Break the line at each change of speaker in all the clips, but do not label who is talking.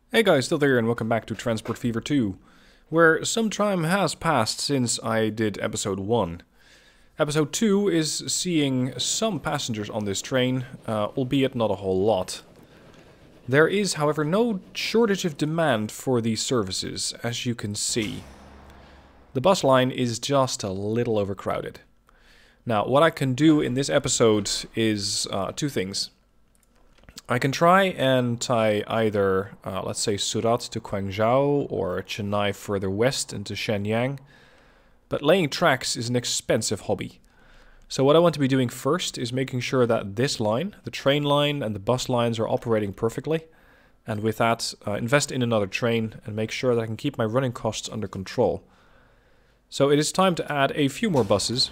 Hey guys, still there and welcome back to Transport Fever 2, where some time has passed since I did episode 1. Episode 2 is seeing some passengers on this train, albeit not a whole lot. There is, however, no shortage of demand for these services, as you can see. The bus line is just a little overcrowded. Now, what I can do in this episode is two things. I can try and tie either, let's say, Surat to Guangzhou or Chennai further west into Shenyang, but laying tracks is an expensive hobby. So what I want to be doing first is making sure that this line, the train line and the bus lines are operating perfectly, and with that, invest in another train and make sure that I can keep my running costs under control. So it is time to add a few more buses.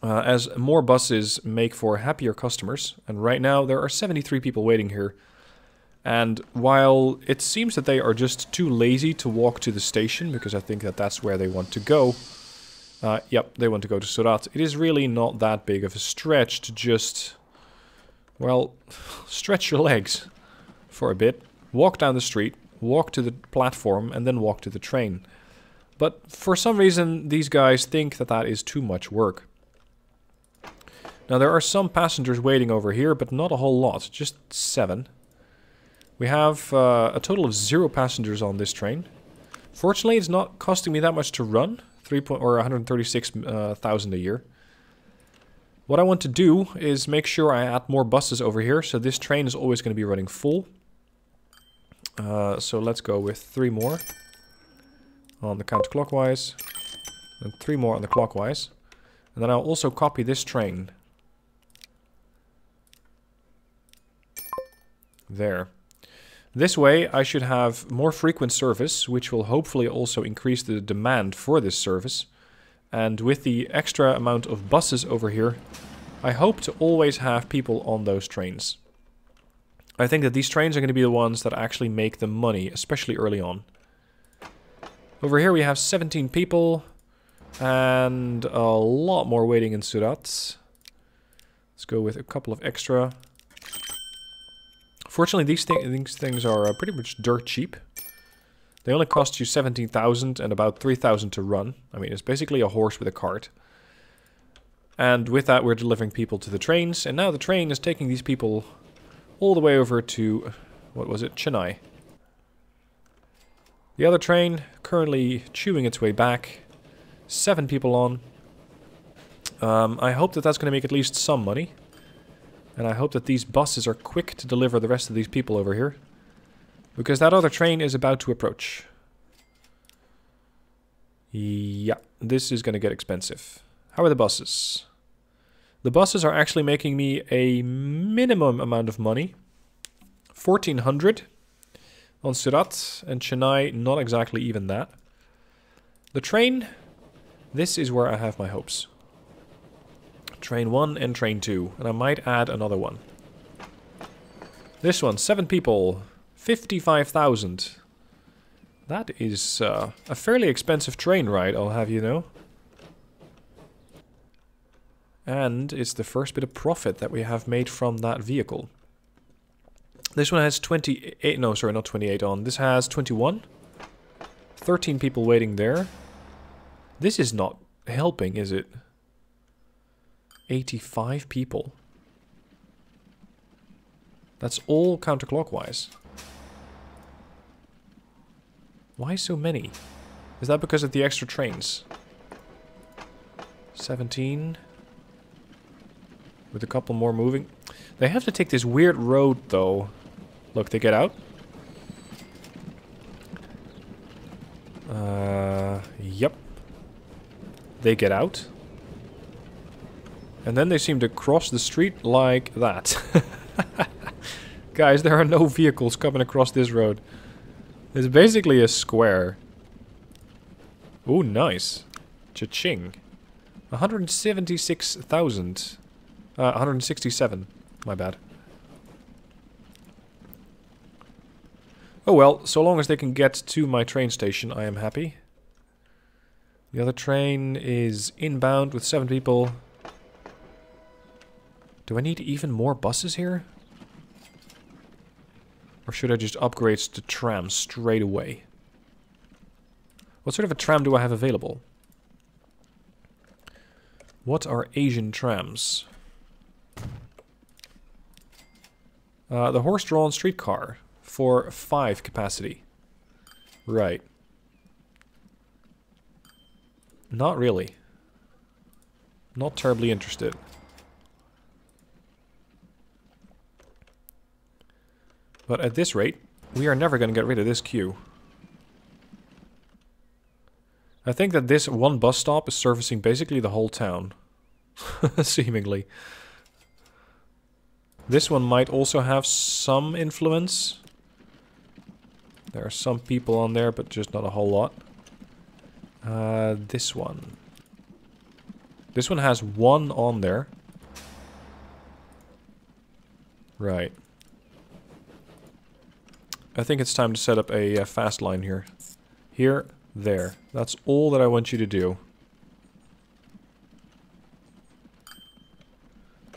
As more buses make for happier customers, and right now there are 73 people waiting here. And while it seems that they are just too lazy to walk to the station, because I think that that's where they want to go, yep, they want to go to Surat, it is really not that big of a stretch to just, well, stretch your legs for a bit, walk down the street, walk to the platform, and then walk to the train. But for some reason, these guys think that that is too much work. Now there are some passengers waiting over here, but not a whole lot, just 7. We have a total of 0 passengers on this train. Fortunately, it's not costing me that much to run, 136,000 a year. What I want to do is make sure I add more buses over here, so this train is always going to be running full. So let's go with 3 more on the counterclockwise, and 3 more on the clockwise. And then I'll also copy this train. There. This way I should have more frequent service, which will hopefully also increase the demand for this service. And with the extra amount of buses over here, I hope to always have people on those trains. I think that these trains are going to be the ones that actually make the money, especially early on. Over here we have 17 people, and a lot more waiting in Surat. Let's go with a couple of extra. Fortunately, these things are pretty much dirt cheap. They only cost you 17,000 and about 3,000 to run. I mean, it's basically a horse with a cart. And with that, we're delivering people to the trains. And now the train is taking these people all the way over to, what was it, Chennai. The other train currently chewing its way back. 7 people on. I hope that that's going to make at least some money. And I hope that these buses are quick to deliver the rest of these people over here. Because that other train is about to approach. Yeah, this is going to get expensive. How are the buses? The buses are actually making me a minimum amount of money. 1,400 on Surat, and Chennai not exactly even that. The train, this is where I have my hopes. Train 1 and Train 2, and I might add another one. This one, 7 people, 55,000. That is a fairly expensive train ride, I'll have you know. And it's the first bit of profit that we have made from that vehicle. This one has 28, no sorry, not 28 on. This has 21. 13 people waiting there. This is not helping, is it? 85 people. That's all counterclockwise. Why so many? Is that because of the extra trains? 17. With a couple more moving. They have to take this weird road though. Look, they get out. Yep. They get out. And then they seem to cross the street like that. Guys, there are no vehicles coming across this road. It's basically a square. Ooh, nice. Cha-ching. 176,000. 167. My bad. Oh well, so long as they can get to my train station, I am happy. The other train is inbound with 7 people. Do I need even more buses here? Or should I just upgrade the tram straight away? What sort of a tram do I have available? What are Asian trams? The horse-drawn streetcar for 5 capacity. Right. Not really. Not terribly interested. But at this rate, we are never going to get rid of this queue. I think that this one bus stop is servicing basically the whole town. Seemingly. This one might also have some influence. There are some people on there, but just not a whole lot. This one. This one has one on there. Right. I think it's time to set up a fast line here. Here, there. That's all that I want you to do.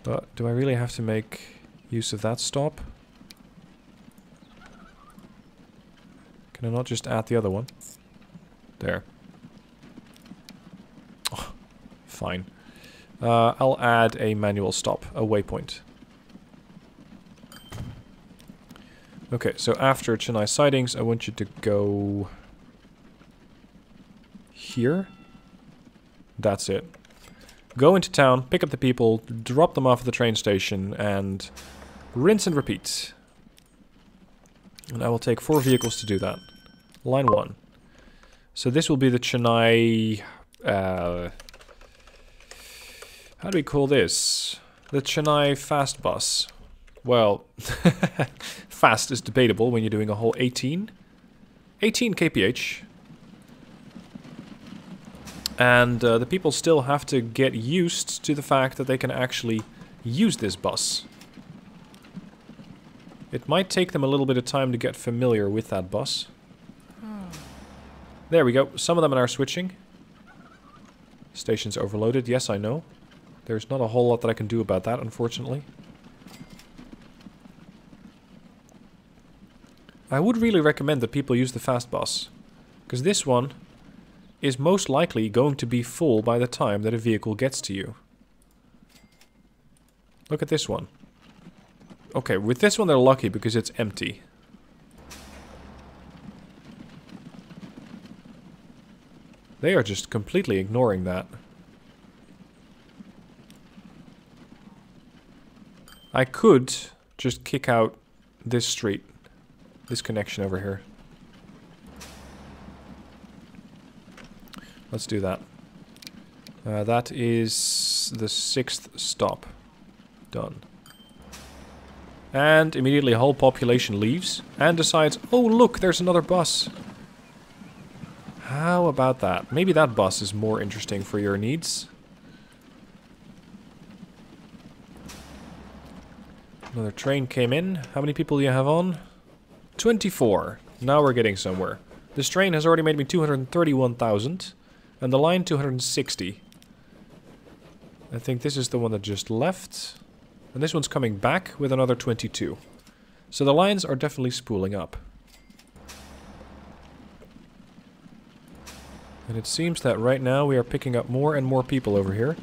But do I really have to make use of that stop? Can I not just add the other one? There. Oh, fine. I'll add a manual stop, a waypoint. Okay, so after Chennai sidings, I want you to go here. That's it. Go into town, pick up the people, drop them off at the train station, and rinse and repeat. And I will take 4 vehicles to do that. Line 1. So this will be the Chennai... how do we call this? The Chennai fast bus. Well, fast is debatable when you're doing a whole 18. 18 kph. And the people still have to get used to the fact that they can actually use this bus. It might take them a little bit of time to get familiar with that bus. There we go. Some of them are switching. Station's overloaded. Yes, I know. There's not a whole lot that I can do about that, unfortunately. I would really recommend that people use the fast bus, because this one is most likely going to be full by the time that a vehicle gets to you. Look at this one. Okay, with this one they're lucky because it's empty. They are just completely ignoring that. I could just kick out this street. This connection over here. Let's do that. That is the 6th stop. Done. And immediately a whole population leaves and decides, oh look, there's another bus. How about that? Maybe that bus is more interesting for your needs. Another train came in. How many people do you have on? 24. Now we're getting somewhere. This train has already made me 231,000. And the line 260. I think this is the one that just left. And this one's coming back with another 22. So the lines are definitely spooling up. And it seems that right now we are picking up more and more people over here.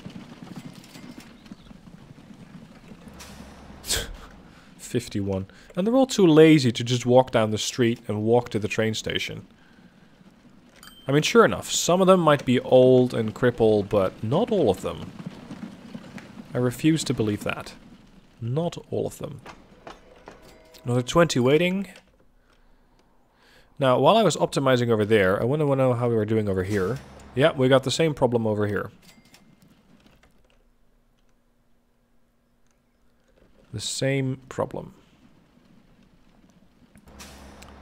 51. And they're all too lazy to just walk down the street and walk to the train station. I mean, sure enough, some of them might be old and crippled, but not all of them. I refuse to believe that. Not all of them. Another 20 waiting. Now, while I was optimizing over there, I want to know how we were doing over here. Yeah, we got the same problem over here. The same problem.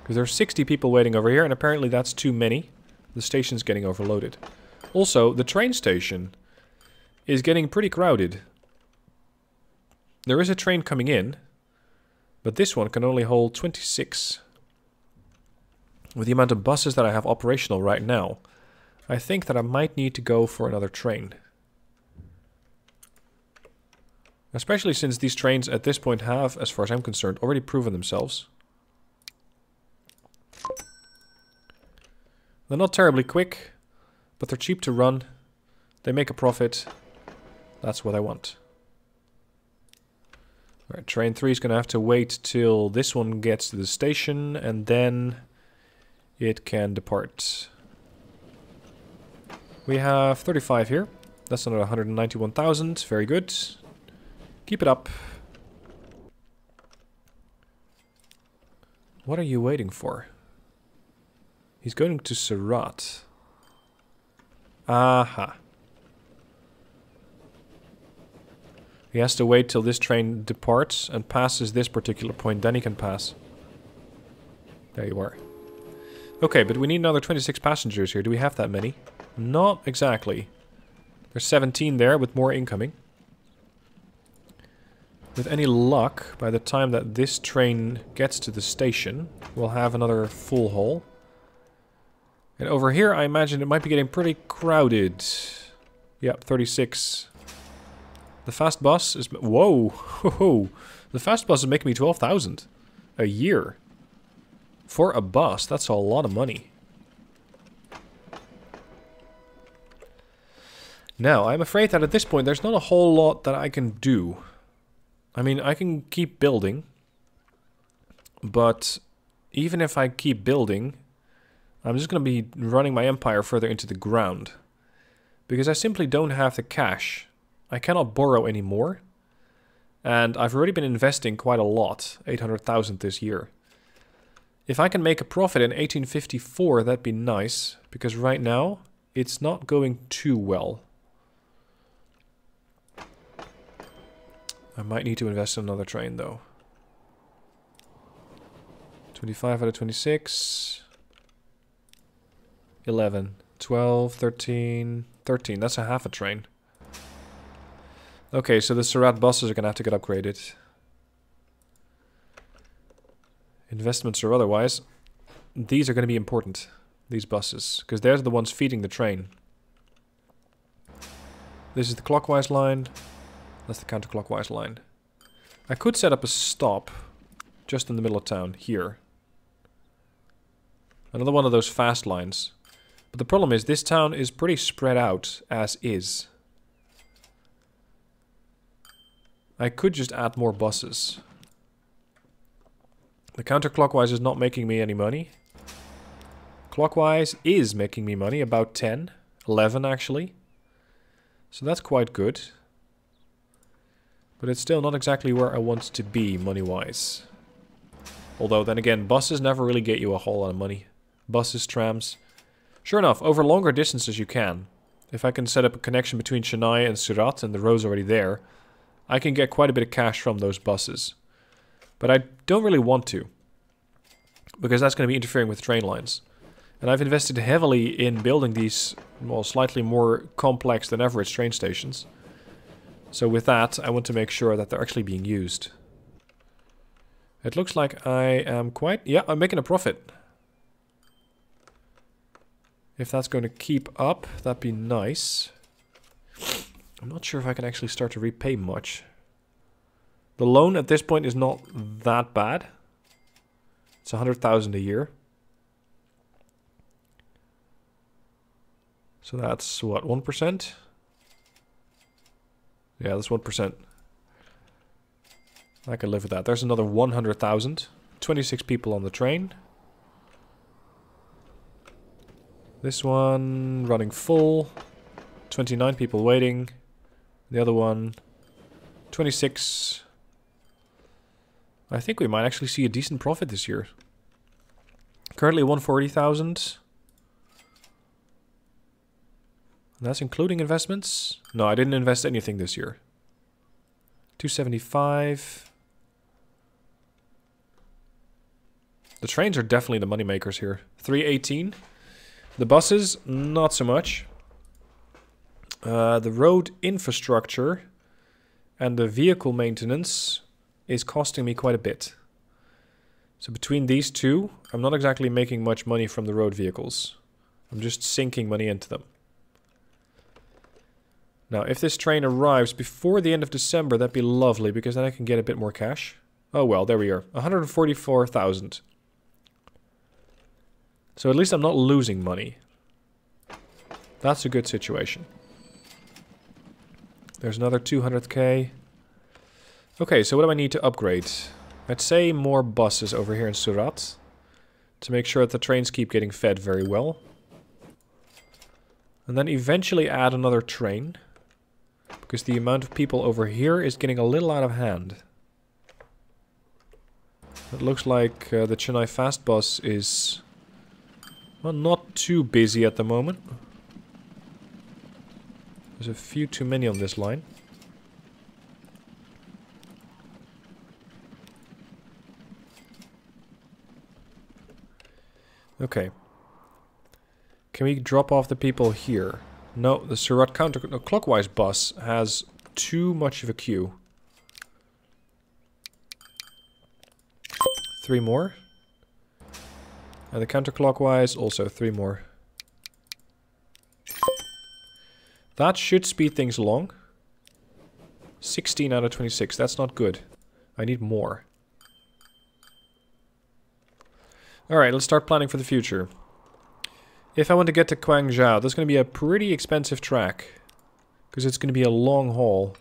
Because there's 60 people waiting over here, and apparently that's too many. The station's getting overloaded. Also, the train station is getting pretty crowded. There is a train coming in, but this one can only hold 26. With the amount of buses that I have operational right now, I think that I might need to go for another train. Especially since these trains at this point have, as far as I'm concerned, already proven themselves. They're not terribly quick, but they're cheap to run. They make a profit. That's what I want. Alright, train 3 is going to have to wait till this one gets to the station, and then it can depart. We have 35 here. That's another 191,000. Very good. Keep it up. What are you waiting for? He's going to Surat. Aha. He has to wait till this train departs and passes this particular point, then he can pass. There you are. Okay, but we need another 26 passengers here. Do we have that many? Not exactly. There's 17 there with more incoming. With any luck, by the time that this train gets to the station, we'll have another full haul. And over here, I imagine it might be getting pretty crowded. Yep, 36. The fast bus is... Whoa! Whoa! The fast bus is making me 12,000 a year. For a bus, that's a lot of money. Now, I'm afraid that at this point, there's not a whole lot that I can do. I mean, I can keep building. But even if I keep building, I'm just going to be running my empire further into the ground. Because I simply don't have the cash. I cannot borrow anymore. And I've already been investing quite a lot. 800,000 this year. If I can make a profit in 1854, that'd be nice. Because right now, it's not going too well. I might need to invest in another train, though. 25 out of 26. 11. 12, 13, 13. That's a half a train. Okay, so the Surat buses are going to have to get upgraded. Investments or otherwise. These are going to be important. These buses. Because they're the ones feeding the train. This is the clockwise line. That's the counterclockwise line. I could set up a stop just in the middle of town, here. Another one of those fast lines. But the problem is, this town is pretty spread out, as is. I could just add more buses. The counterclockwise is not making me any money. Clockwise is making me money, about 10. 11 actually. So that's quite good. But it's still not exactly where I want to be, money-wise. Although, then again, buses never really get you a whole lot of money. Buses, trams. Sure enough, over longer distances you can. If I can set up a connection between Chennai and Surat, and the road's already there, I can get quite a bit of cash from those buses. But I don't really want to. Because that's going to be interfering with train lines. And I've invested heavily in building these, well, slightly more complex than average train stations. So with that, I want to make sure that they're actually being used. It looks like I am quite... Yeah, I'm making a profit. If that's going to keep up, that'd be nice. I'm not sure if I can actually start to repay much. The loan at this point is not that bad. It's 100,000 a year. So that's, what, 1%? Yeah, that's 1%. I can live with that. There's another 100,000. 26 people on the train. This one running full. 29 people waiting. The other one, 26. I think we might actually see a decent profit this year. Currently 140,000. That's including investments? No, I didn't invest anything this year. 275. The trains are definitely the money makers here. 318. The buses, not so much. The road infrastructure and the vehicle maintenance is costing me quite a bit. So between these two, I'm not exactly making much money from the road vehicles. I'm just sinking money into them. Now, if this train arrives before the end of December, that'd be lovely, because then I can get a bit more cash. Oh well, there we are. 144,000. So at least I'm not losing money. That's a good situation. There's another 200k. Okay, so what do I need to upgrade? I'd say more buses over here in Surat. To make sure that the trains keep getting fed very well. And then eventually add another train. Because the amount of people over here is getting a little out of hand. It looks like the Chennai Fast Bus is... well, not too busy at the moment. There's a few too many on this line. Okay. Can we drop off the people here? No, the Surat counterclockwise bus has too much of a queue. 3 more. And the counterclockwise, also 3 more. That should speed things along. 16 out of 26, that's not good. I need more. Alright, let's start planning for the future. If I want to get to Guangzhou, that's going to be a pretty expensive track. Because it's going to be a long haul.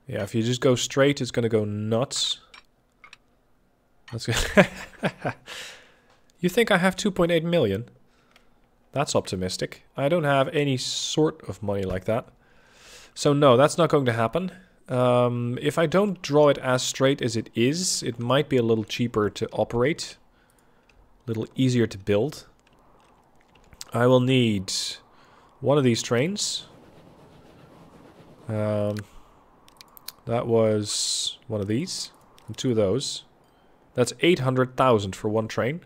Yeah, if you just go straight, it's going to go nuts. That's good. You think I have 2.8 million? That's optimistic. I don't have any sort of money like that. So no, that's not going to happen. If I don't draw it as straight as it is, it might be a little cheaper to operate. A little easier to build. I will need one of these trains. That was one of these. And 2 of those. That's 800,000 for one train.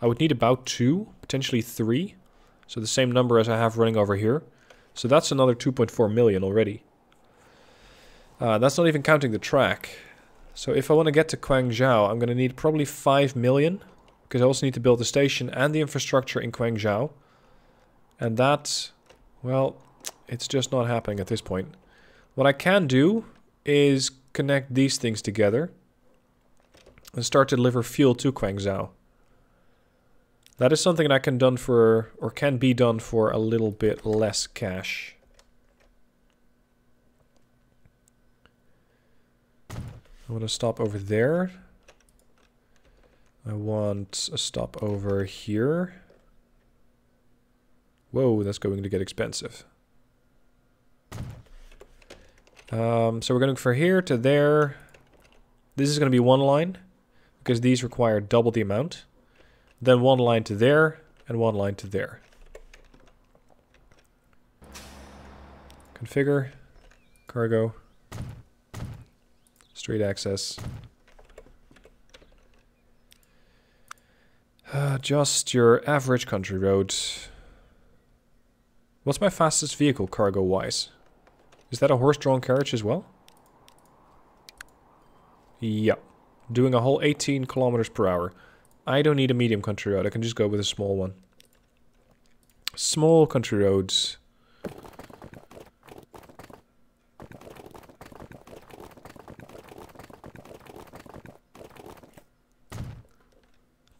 I would need about 2, potentially 3. So the same number as I have running over here. So that's another 2.4 million already. That's not even counting the track. So if I want to get to Guangzhou, I'm going to need probably 5 million. Because I also need to build the station and the infrastructure in Guangzhou. And that, well, it's just not happening at this point. What I can do is connect these things together. And start to deliver fuel to Guangzhou. That is something that can done for, or can be done for a little bit less cash. I want to stop over there. I want a stop over here. Whoa, that's going to get expensive. So we're going from here to there. This is going to be one line, because these require double the amount. Then one line to there, and one line to there. Configure. Cargo. Street access. Just your average country road. What's my fastest vehicle cargo-wise? Is that a horse-drawn carriage as well? Yep. Doing a whole 18 kilometers per hour. I don't need a medium country road. I can just go with a small one. Small country roads.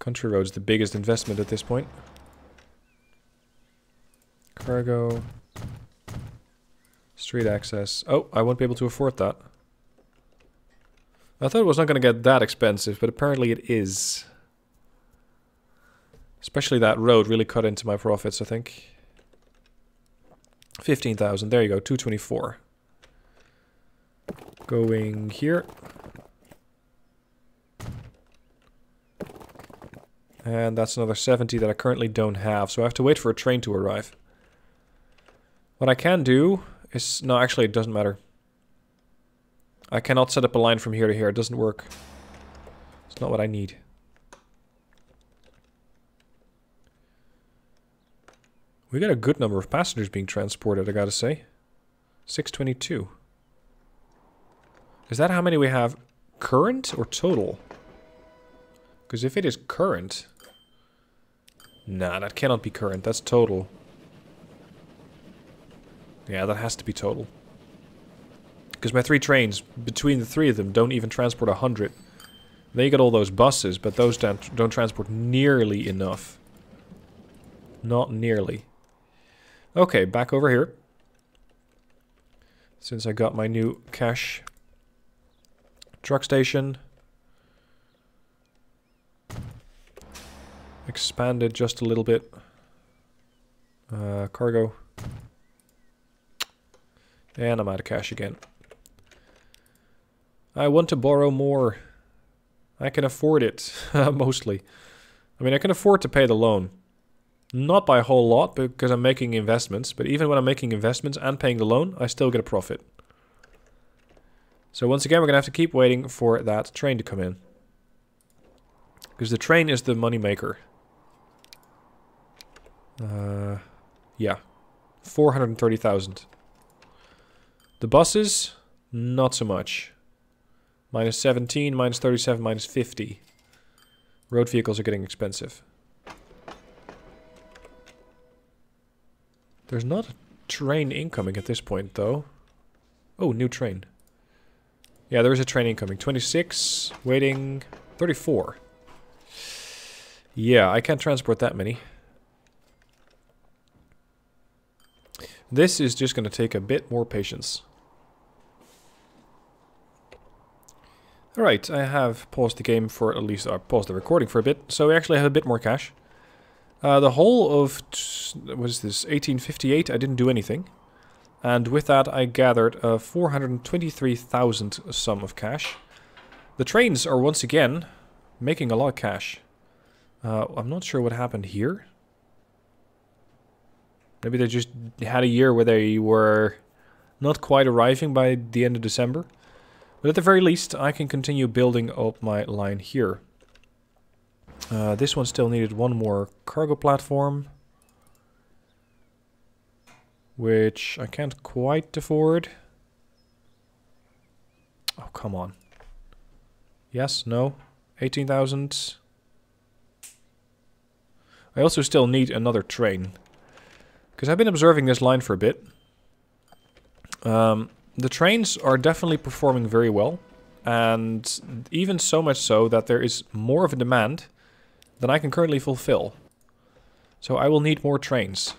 Country road's the biggest investment at this point. Cargo. Street access. Oh, I won't be able to afford that. I thought it was not going to get that expensive, but apparently it is. Especially that road really cut into my profits, I think. 15,000. There you go, 224. Going here. And that's another 70 that I currently don't have, so I have to wait for a train to arrive. What I can do is... no, actually it doesn't matter. I cannot set up a line from here to here, it doesn't work. It's not what I need. We got a good number of passengers being transported, I gotta say. 622. Is that how many we have current or total? Because if it is current... nah, that cannot be current. That's total. Yeah, that has to be total. Because my 3 trains, between the 3 of them, don't even transport 100. Then you got all those buses, but those don't transport nearly enough. Not nearly. Okay, back over here. Since I got my new cash truck station. Expanded just a little bit. Cargo. And I'm out of cash again. I want to borrow more. I can afford it, mostly. I mean, I can afford to pay the loan. Not by a whole lot, because I'm making investments. But even when I'm making investments and paying the loan, I still get a profit. So once again, we're going to have to keep waiting for that train to come in. Because the train is the money maker. Yeah. 430,000. The buses, not so much. Minus 17, minus 37, minus 50. Road vehicles are getting expensive. There's not a train incoming at this point, though. Oh, new train. Yeah, there is a train incoming. 26, waiting, 34. Yeah, I can't transport that many. This is just going to take a bit more patience. Alright, I have paused the game for at least, paused the recording for a bit, so we actually have a bit more cash. The whole of, what is this, 1858, I didn't do anything. And with that I gathered 423,000 sum of cash. The trains are once again making a lot of cash. I'm not sure what happened here. Maybe they just had a year where they were not quite arriving by the end of December. But at the very least, I can continue building up my line here. This one still needed one more cargo platform. Which I can't quite afford. Oh, come on. Yes, no. 18,000. I also still need another train. Because I've been observing this line for a bit. The trains are definitely performing very well. And even so much so that there is more of a demand than I can currently fulfill. So I will need more trains.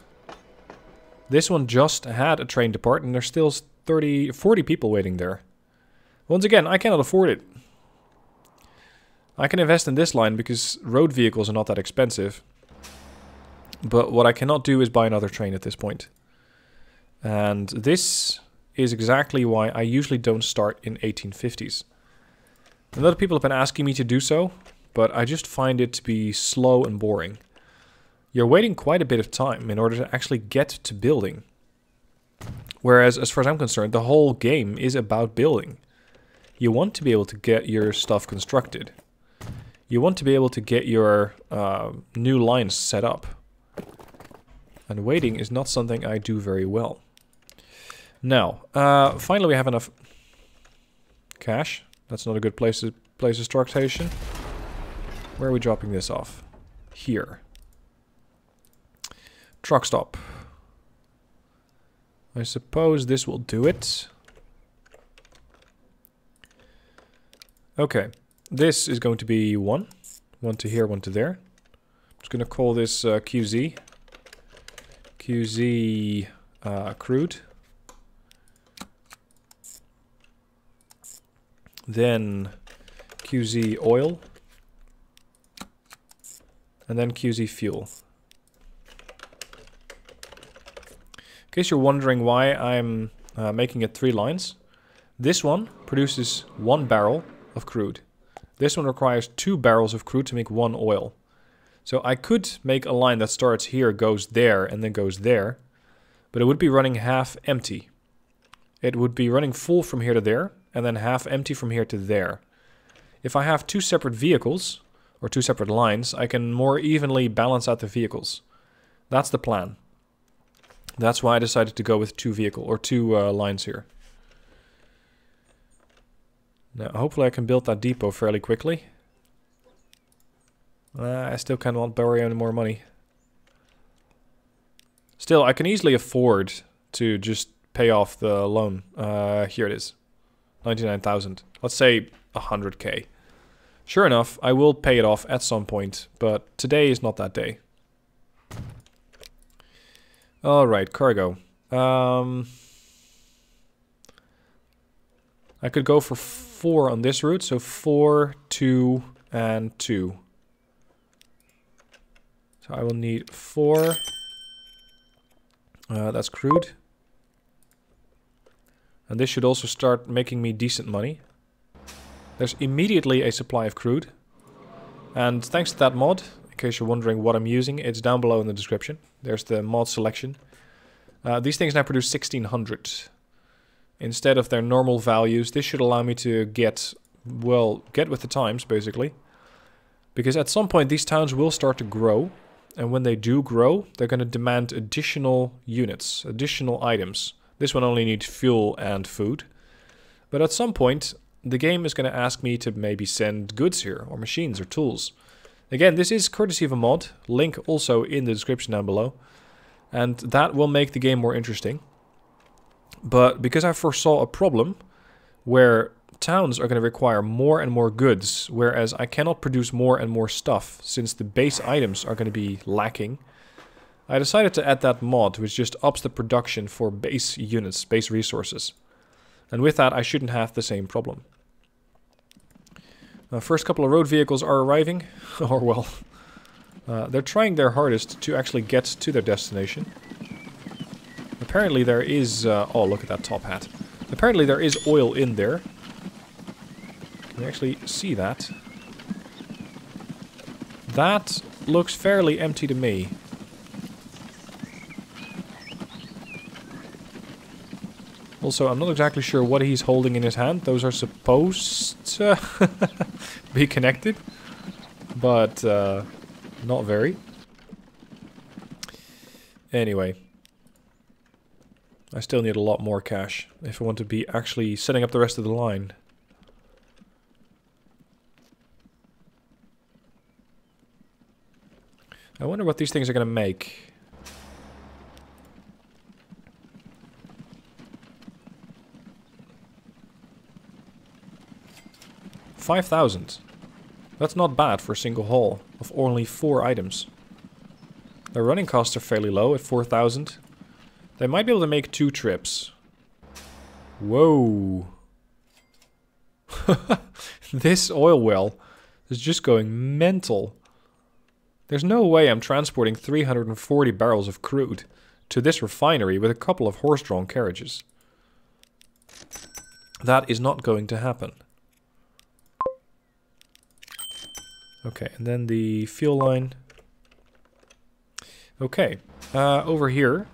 This one just had a train depart and there's still 40 people waiting there. Once again, I cannot afford it. I can invest in this line because road vehicles are not that expensive. But what I cannot do is buy another train at this point. And this is exactly why I usually don't start in 1850s. A lot of people have been asking me to do so, but I just find it to be slow and boring. You're waiting quite a bit of time in order to actually get to building. Whereas, as far as I'm concerned, the whole game is about building. You want to be able to get your stuff constructed. You want to be able to get your new lines set up. And waiting is not something I do very well. Now, finally we have enough cash. That's not a good place to place a truck station. Where are we dropping this off? Here. Truck stop. I suppose this will do it. Okay. This is going to be one. One to here, one to there. I'm just going to call this QZ. QZ crude. Then QZ oil. And then QZ fuel. In case you're wondering why I'm making it 3 lines, this one produces 1 barrel of crude. This one requires 2 barrels of crude to make 1 oil. So I could make a line that starts here, goes there, and then goes there, but it would be running half empty. It would be running full from here to there, and then half empty from here to there. If I have 2 separate vehicles, or 2 separate lines, I can more evenly balance out the vehicles. That's the plan. That's why I decided to go with 2 lines here. Now, hopefully I can build that depot fairly quickly. I still cannot borrow any more money. Still, I can easily afford to just pay off the loan. Here it is. 99,000. Let's say 100k. Sure enough, I will pay it off at some point, but today is not that day. Alright, cargo. I could go for 4 on this route, so 4, 2, and 2. So I will need 4. That's crude. And this should also start making me decent money. There's immediately a supply of crude. And thanks to that mod, in case you're wondering what I'm using, it's down below in the description. There's the mod selection. These things now produce 1600. Instead of their normal values, this should allow me to get with the times, basically. Because at some point these towns will start to grow. And when they do grow, they're going to demand additional units, additional items. This one only needs fuel and food. But at some point, the game is going to ask me to maybe send goods here, or machines, or tools. Again, this is courtesy of a mod. Link also in the description down below. And that will make the game more interesting. But because I foresaw a problem where towns are going to require more and more goods, whereas I cannot produce more and more stuff since the base items are going to be lacking, I decided to add that mod, which just ups the production for base units, base resources. And with that, I shouldn't have the same problem. First couple of road vehicles are arriving, or well, they're trying their hardest to actually get to their destination. Apparently there is... oh, look at that top hat. Apparently there is oil in there. Can you actually see that? That looks fairly empty to me. Also, I'm not exactly sure what he's holding in his hand. Those are supposed to be connected, but not very. Anyway. I still need a lot more cash if I want to be actually setting up the rest of the line. I wonder what these things are going to make. $5,000. That's not bad for a single haul of only 4 items. Their running costs are fairly low at 4,000. They might be able to make 2 trips. Whoa. This oil well is just going mental. There's no way I'm transporting 340 barrels of crude to this refinery with a couple of horse-drawn carriages. That is not going to happen. Okay, and then the fuel line. Okay, over here.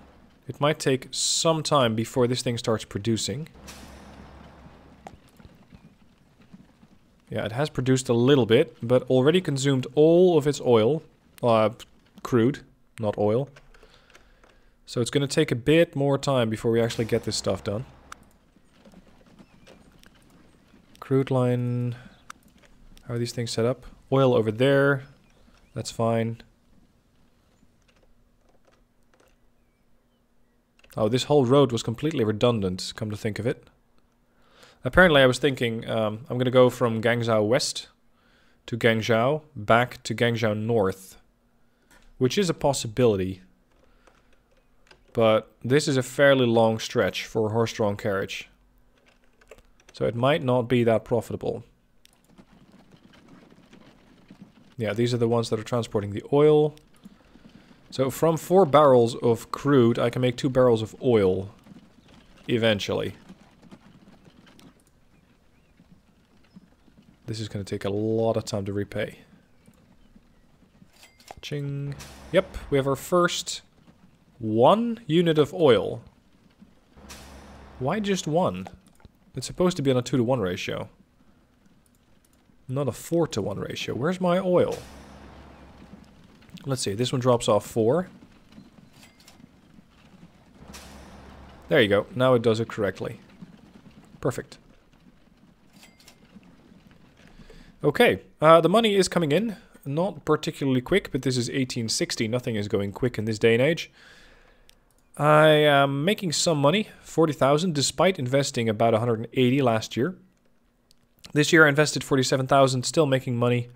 It might take some time before this thing starts producing. Yeah, it has produced a little bit, but already consumed all of its oil. Crude, not oil. So it's going to take a bit more time before we actually get this stuff done. Crude line... How are these things set up? Oil over there. That's fine. Oh, this whole road was completely redundant, come to think of it. Apparently I was thinking, I'm going to go from Guangzhou West to Guangzhou, back to Guangzhou North. Which is a possibility. But this is a fairly long stretch for a horse-drawn carriage. So it might not be that profitable. Yeah, these are the ones that are transporting the oil. So from 4 barrels of crude, I can make 2 barrels of oil. Eventually. This is going to take a lot of time to repay. Ching. Yep, we have our first 1 unit of oil. Why just 1? It's supposed to be on a 2-to-1 ratio. Not a 4-to-1 ratio. Where's my oil? Let's see, this one drops off 4. There you go, now it does it correctly. Perfect. Okay, the money is coming in. Not particularly quick, but this is 1860. Nothing is going quick in this day and age. I am making some money, 40,000, despite investing about 180 last year. This year I invested 47,000, still making money.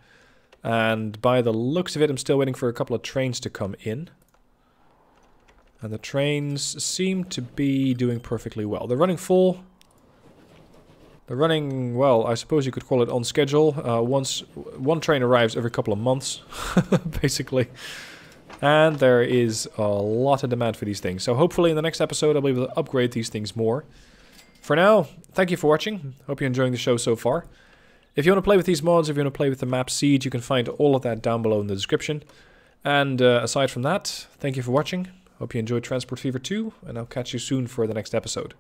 And by the looks of it, I'm still waiting for a couple of trains to come in. And the trains seem to be doing perfectly well. They're running full. They're running, well, I suppose you could call it on schedule. One train arrives every couple of months, basically. And there is a lot of demand for these things. So hopefully in the next episode I'll be able to upgrade these things more. For now, thank you for watching. Hope you're enjoying the show so far. If you want to play with these mods, if you want to play with the map Siege, you can find all of that down below in the description. And aside from that, thank you for watching. Hope you enjoyed Transport Fever 2, and I'll catch you soon for the next episode.